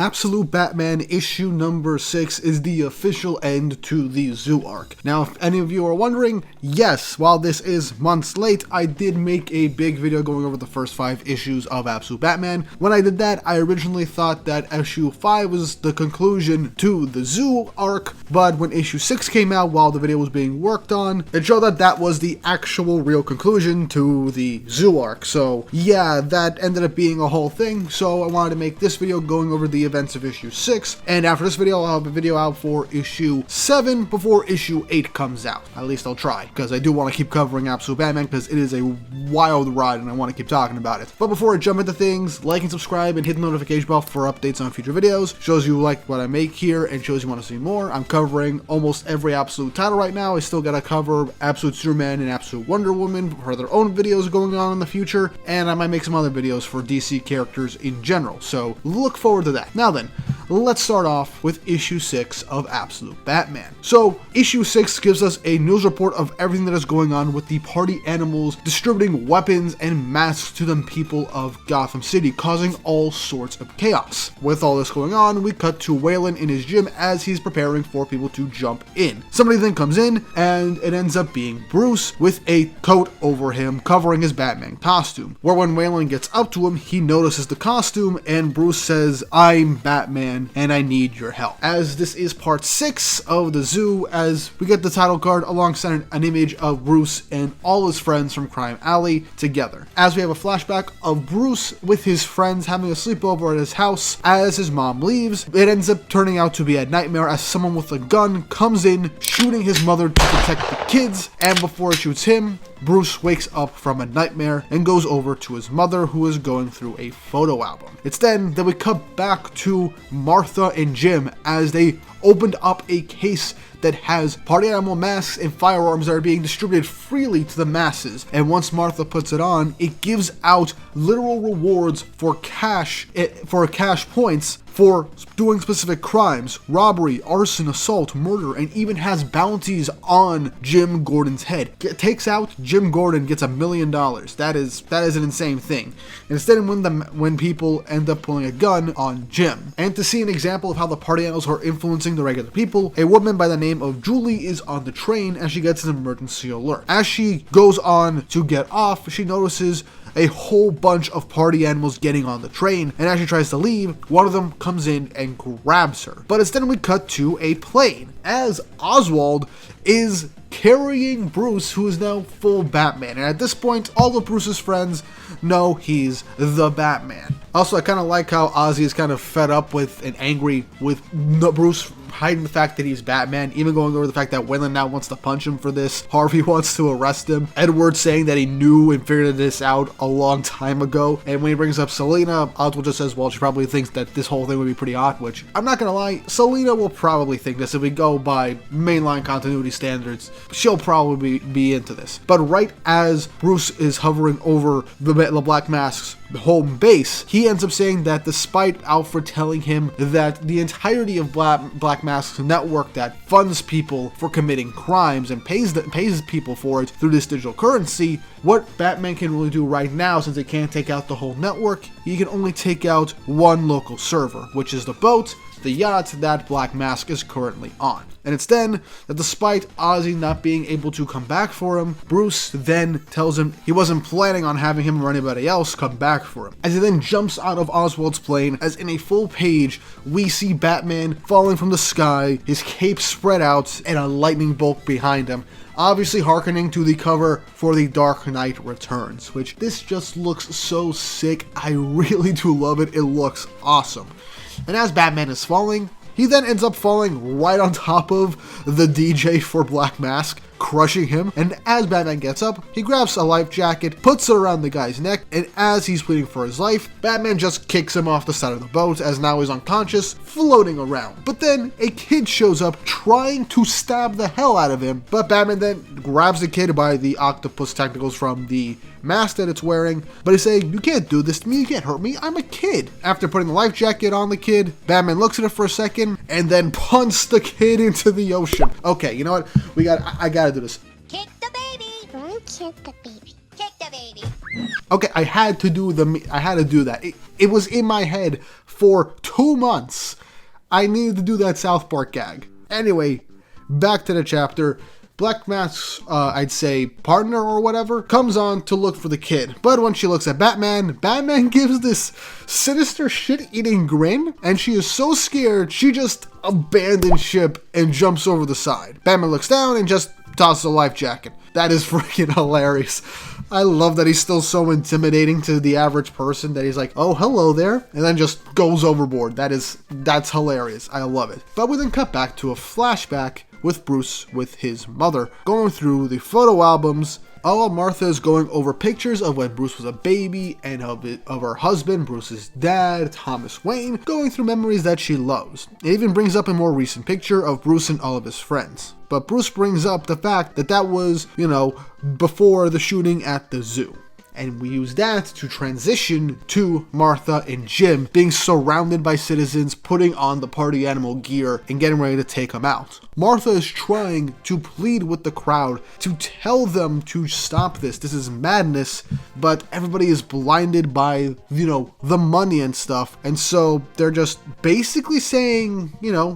Absolute Batman issue number 6 is the official end to the Zoo arc. Now, if any of you are wondering, yes, while this is months late, I did make a big video going over the first 5 issues of Absolute Batman. When I did that, I originally thought that issue 5 was the conclusion to the Zoo arc, but when issue 6 came out while the video was being worked on, it showed that that was the actual real conclusion to the Zoo arc. So yeah, that ended up being a whole thing, so I wanted to make this video going over the events of issue 6, and after this video I'll have a video out for issue 7 before issue 8 comes out. At least I'll try, because I do want to keep covering Absolute Batman because it is a wild ride and I want to keep talking about it. But before I jump into things, like and subscribe and hit the notification bell for updates on future videos. Shows you like what I make here and shows you want to see more. I'm covering almost every Absolute title right now. I still gotta cover Absolute Superman and Absolute Wonder Woman for their own videos going on in the future, and I might make some other videos for DC characters in general, so look forward to that. Now then, let's start off with issue 6 of Absolute Batman. So, issue 6 gives us a news report of everything that is going on with the party animals distributing weapons and masks to the people of Gotham City, causing all sorts of chaos. With all this going on, we cut to Wayland in his gym as he's preparing for people to jump in. Somebody then comes in, and it ends up being Bruce with a coat over him covering his Batman costume, where when Wayland gets up to him, he notices the costume, and Bruce says, "I'm Batman, and I need your help." As this is part 6 of the Zoo, as we get the title card alongside an image of Bruce and all his friends from Crime Alley together. As we have a flashback of Bruce with his friends having a sleepover at his house. As his mom leaves, it ends up turning out to be a nightmare as someone with a gun comes in, shooting his mother to protect the kids, and before it shoots him, Bruce wakes up from a nightmare and goes over to his mother, who is going through a photo album. It's then that we cut back to Martha and Jim as they opened up a case that has party animal masks and firearms that are being distributed freely to the masses. And once Martha puts it on, it gives out literal rewards for cash points for doing specific crimes: robbery, arson, assault, murder, and even has bounties on Jim Gordon's head. It takes out Jim Gordon, gets $1 million. That is an insane thing. And instead, when people end up pulling a gun on Jim. And to see an example of how the party animals are influencing the regular people, a woman by the name of Julie is on the train and she gets an emergency alert. As she goes on to get off, she notices a whole bunch of party animals getting on the train, and as she tries to leave, one of them comes in and grabs her. But instead we cut to a plane, as Oswald is carrying Bruce, who is now full Batman, and at this point, all of Bruce's friends know he's the Batman. Also, I kind of like how Ozzy is kind of fed up with and angry with Bruce hiding the fact that he's Batman, even going over the fact that Wayland now wants to punch him for this. Harvey wants to arrest him. Edward saying that he knew and figured this out a long time ago. And when he brings up Selina, Oswald just says, well, she probably thinks that this whole thing would be pretty odd, which I'm not gonna lie, Selina will probably think this. If we go by mainline continuity standards, she'll probably be into this. But right as Bruce is hovering over the Black Mask's home base, he ends up saying that despite Alfred telling him that the entirety of Black Mask's network that funds people for committing crimes and pays people for it through this digital currency, what Batman can really do right now, since they can't take out the whole network, he can only take out one local server, which is the boat, the yacht that Black Mask is currently on. And it's then that despite Ozzy not being able to come back for him, Bruce then tells him he wasn't planning on having him or anybody else come back for him. As he then jumps out of Oswald's plane, as in a full page, we see Batman falling from the sky, his cape spread out, and a lightning bolt behind him. Obviously hearkening to the cover for The Dark Knight Returns, which this just looks so sick. I really do love it. It looks awesome. And as Batman is falling, he then ends up falling right on top of the DJ for Black Mask, crushing him. And as Batman gets up, he grabs a life jacket, puts it around the guy's neck, and as he's pleading for his life, Batman just kicks him off the side of the boat, as now he's unconscious, floating around. But then a kid shows up trying to stab the hell out of him, but Batman then grabs the kid by the octopus tentacles from the mask that it's wearing, but he's saying, "You can't do this to me, you can't hurt me, I'm a kid." After putting the life jacket on the kid, Batman looks at it for a second and then punts the kid into the ocean. Okay, you know what? I gotta do this. Kick the baby! Don't kick the baby. Kick the baby. Okay, I had to do that. It was in my head for 2 months. I needed to do that South Park gag. Anyway, back to the chapter. Black Mask's, I'd say, partner or whatever, comes on to look for the kid. But when she looks at Batman, Batman gives this sinister shit-eating grin, and she is so scared, she just abandons ship and jumps over the side. Batman looks down and just tosses a life jacket. That is freaking hilarious. I love that he's still so intimidating to the average person that he's like, oh, hello there, and then just goes overboard. That's hilarious. I love it. But we then cut back to a flashback with Bruce with his mother, going through the photo albums. While Martha is going over pictures of when Bruce was a baby and of her husband, Bruce's dad, Thomas Wayne, going through memories that she loves. It even brings up a more recent picture of Bruce and all of his friends. But Bruce brings up the fact that that was, before the shooting at the zoo. And we use that to transition to Martha and Jim being surrounded by citizens, putting on the party animal gear and getting ready to take them out. Martha is trying to plead with the crowd to tell them to stop this. This is madness, but everybody is blinded by, the money and stuff. And so they're just basically saying,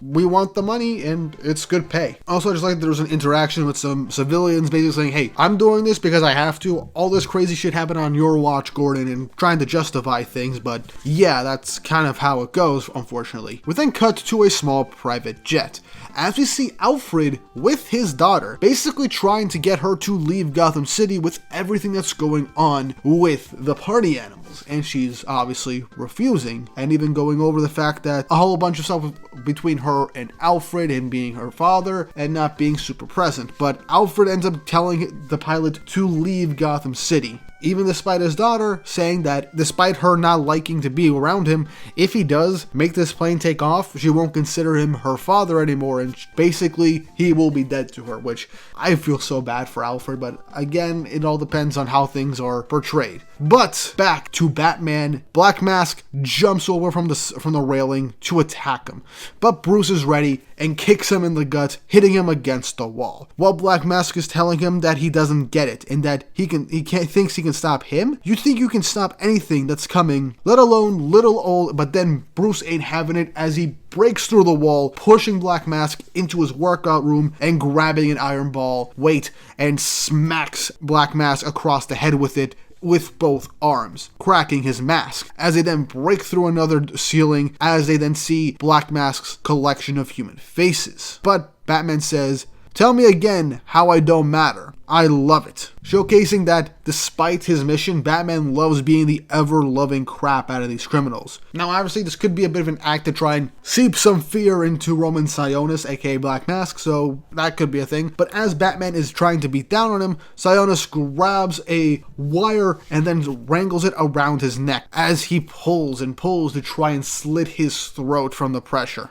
we want the money and it's good pay. Also, I just like there was an interaction with some civilians basically saying, hey, I'm doing this because I have to. All this crazy shit happened on your watch, Gordon, and trying to justify things. But yeah, that's kind of how it goes, unfortunately. We then cut to a small private jet, as we see Alfred with his daughter, basically trying to get her to leave Gotham City with everything that's going on with the party animals. And she's obviously refusing, and even going over the fact that a whole bunch of stuff between her and Alfred, him being her father and not being super present. But Alfred ends up telling the pilot to leave Gotham City, even despite his daughter saying that despite her not liking to be around him, if he does make this plane take off, she won't consider him her father anymore, and basically he will be dead to her, which I feel so bad for Alfred, but again, it all depends on how things are portrayed. But back to Batman. Black Mask jumps over from the railing to attack him, but Bruce is ready and kicks him in the gut, hitting him against the wall. While Black Mask is telling him that he doesn't get it and that thinks he can stop him. You think you can stop anything that's coming, let alone little old, but then Bruce ain't having it as he breaks through the wall, pushing Black Mask into his workout room and grabbing an iron ball weight and smacks Black Mask across the head with it with both arms, cracking his mask, as they then break through another ceiling, as they then see Black Mask's collection of human faces. But Batman says, "Tell me again how I don't matter." I love it. Showcasing that despite his mission, Batman loves being the ever-loving crap out of these criminals. Now, obviously, this could be a bit of an act to try and seep some fear into Roman Sionis, aka Black Mask, so that could be a thing. But as Batman is trying to beat down on him, Sionis grabs a wire and then wrangles it around his neck as he pulls and pulls to try and slit his throat from the pressure.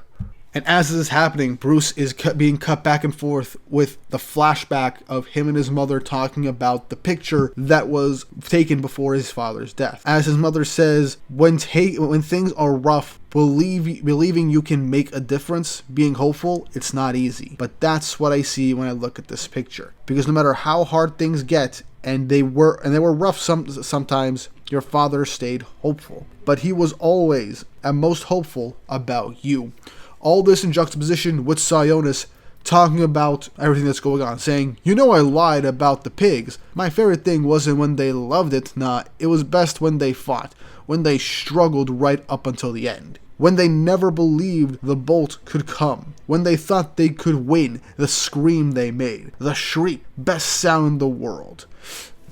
And as this is happening, Bruce is being cut back and forth with the flashback of him and his mother talking about the picture that was taken before his father's death. As his mother says, when things are rough, believing you can make a difference, being hopeful, it's not easy. But that's what I see when I look at this picture. Because no matter how hard things get, and they were rough sometimes, your father stayed hopeful. But he was always and most hopeful about you. All this in juxtaposition with Sionis talking about everything that's going on, saying, I lied about the pigs. My favorite thing wasn't when they loved it, nah, it was best when they fought, when they struggled right up until the end. When they never believed the bolt could come, when they thought they could win, the scream they made, the shriek, best sound in the world.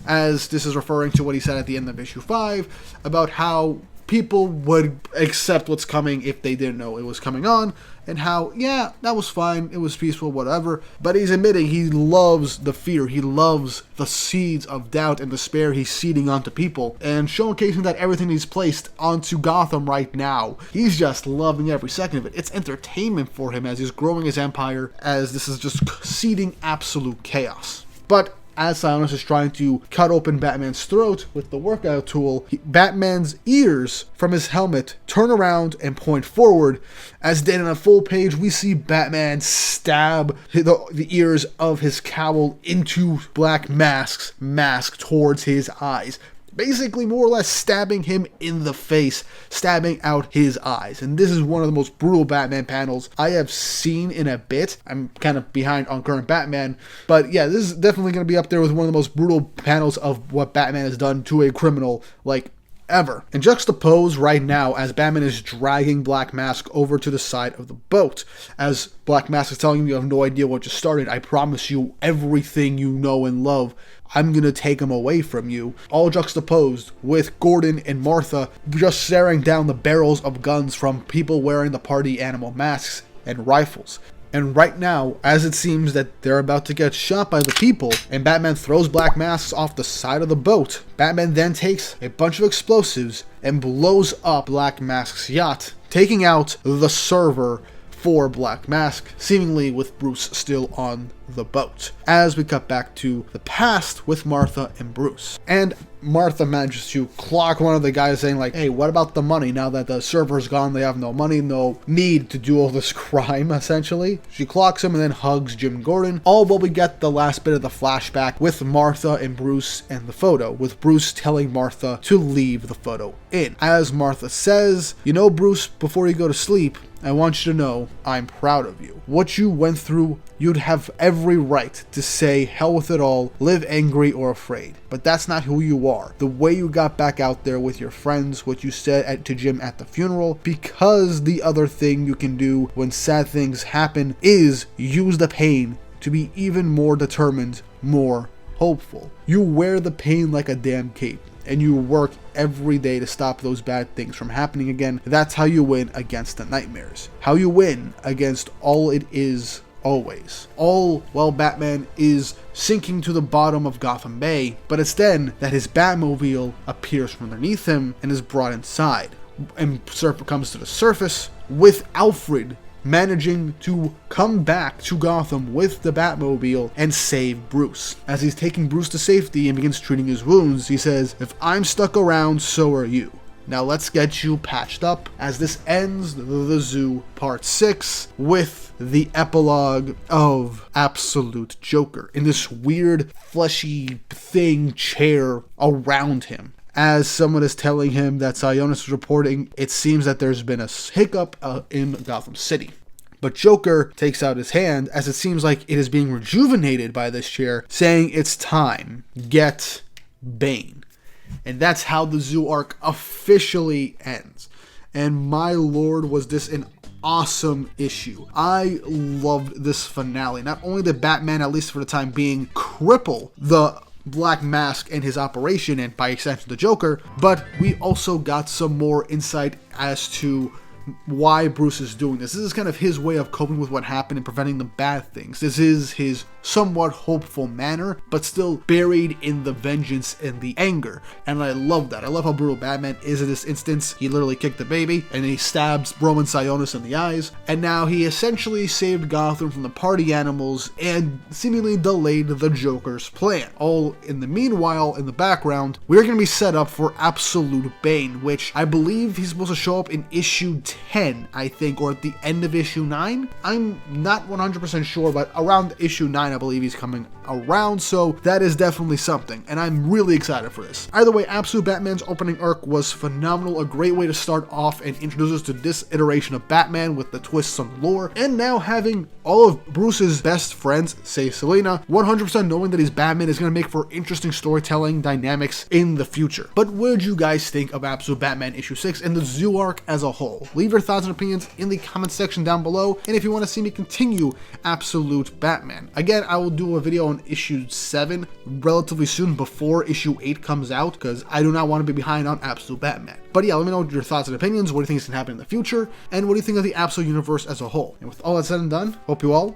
As this is referring to what he said at the end of issue 5, about how people would accept what's coming if they didn't know it was coming on, and how, yeah, that was fine, it was peaceful, whatever, but he's admitting he loves the fear, he loves the seeds of doubt and despair he's seeding onto people, and showcasing that everything he's placed onto Gotham right now, he's just loving every second of it. It's entertainment for him as he's growing his empire, as this is just seeding absolute chaos. But as Sionis is trying to cut open Batman's throat with the workout tool, Batman's ears from his helmet turn around and point forward, as then in a full page we see Batman stab the ears of his cowl into Black Mask's mask towards his eyes. basically more or less stabbing him in the face, stabbing out his eyes. And this is one of the most brutal Batman panels I have seen in a bit. I'm kind of behind on current Batman, but yeah, this is definitely going to be up there with one of the most brutal panels of what Batman has done to a criminal, like, ever. And juxtapose right now as Batman is dragging Black Mask over to the side of the boat. As Black Mask is telling him, you have no idea what just started. I promise you everything you know and love. I'm gonna take him away from you. All juxtaposed with Gordon and Martha just staring down the barrels of guns from people wearing the party animal masks and rifles. And right now, as it seems that they're about to get shot by the people, and Batman throws Black Masks off the side of the boat, Batman then takes a bunch of explosives and blows up Black Mask's yacht, taking out the server for Black Mask, seemingly with Bruce still on the boat. As we cut back to the past with Martha and Bruce. And Martha manages to clock one of the guys saying like, hey, what about the money? Now that the server's gone, they have no money, no need to do all this crime, essentially. She clocks him and then hugs Jim Gordon. All while we get the last bit of the flashback with Martha and Bruce and the photo, with Bruce telling Martha to leave the photo in. As Martha says, you know, Bruce, before you go to sleep, I want you to know I'm proud of you. What you went through, you'd have every right to say hell with it all, live angry or afraid. But that's not who you are. The way you got back out there with your friends, what you said to Jim at the funeral, because the other thing you can do when sad things happen is use the pain to be even more determined, more hopeful. You wear the pain like a damn cape, and you work every day to stop those bad things from happening again. That's how you win against the nightmares. How you win against all it is always. All while Batman is sinking to the bottom of Gotham Bay, but it's then that his Batmobile appears from underneath him and is brought inside. And Surfer comes to the surface with Alfred managing to come back to Gotham with the Batmobile and save Bruce. As he's taking Bruce to safety and begins treating his wounds, he says, if I'm stuck around, so are you. Now let's get you patched up, as this ends the Zoo Part 6 with the epilogue of Absolute Joker in this weird fleshy thing chair around him. As someone is telling him that Sionis is reporting, it seems that there's been a hiccup in Gotham City. But Joker takes out his hand as it seems like it is being rejuvenated by this chair, saying it's time. Get Bane. And that's how the Zoo arc officially ends. And my lord, was this an awesome issue. I loved this finale. Not only did Batman, at least for the time being, cripple the Black Mask and his operation, and by extension the Joker, but we also got some more insight as to why Bruce is doing this. This is kind of his way of coping with what happened and preventing the bad things. This is his somewhat hopeful manner, but still buried in the vengeance and the anger. And I love that. I love how brutal Batman is in this instance. He literally kicked the baby, and he stabs Roman Sionis in the eyes, and now he essentially saved Gotham from the party animals and seemingly delayed the Joker's plan. All in the meanwhile, in the background, we're going to be set up for Absolute Bane, which I believe he's supposed to show up in issue 10, I think, or at the end of issue 9. I'm not 100% sure, but around issue 9, I believe he's coming around, so that is definitely something, and I'm really excited for this. Either way, Absolute Batman's opening arc was phenomenal, a great way to start off and introduce us to this iteration of Batman with the twists on lore, and now having all of Bruce's best friends, say Selina, 100% knowing that he's Batman is going to make for interesting storytelling dynamics in the future. But what did you guys think of Absolute Batman issue 6 and the Zoo arc as a whole? Leave your thoughts and opinions in the comment section down below, and if you want to see me continue Absolute Batman. Again, I will do a video on issue 7 relatively soon before issue 8 comes out, because I do not want to be behind on Absolute Batman. But yeah, let me know your thoughts and opinions, what do you think is going to happen in the future, and what do you think of the Absolute universe as a whole. And with all that said and done, hope you all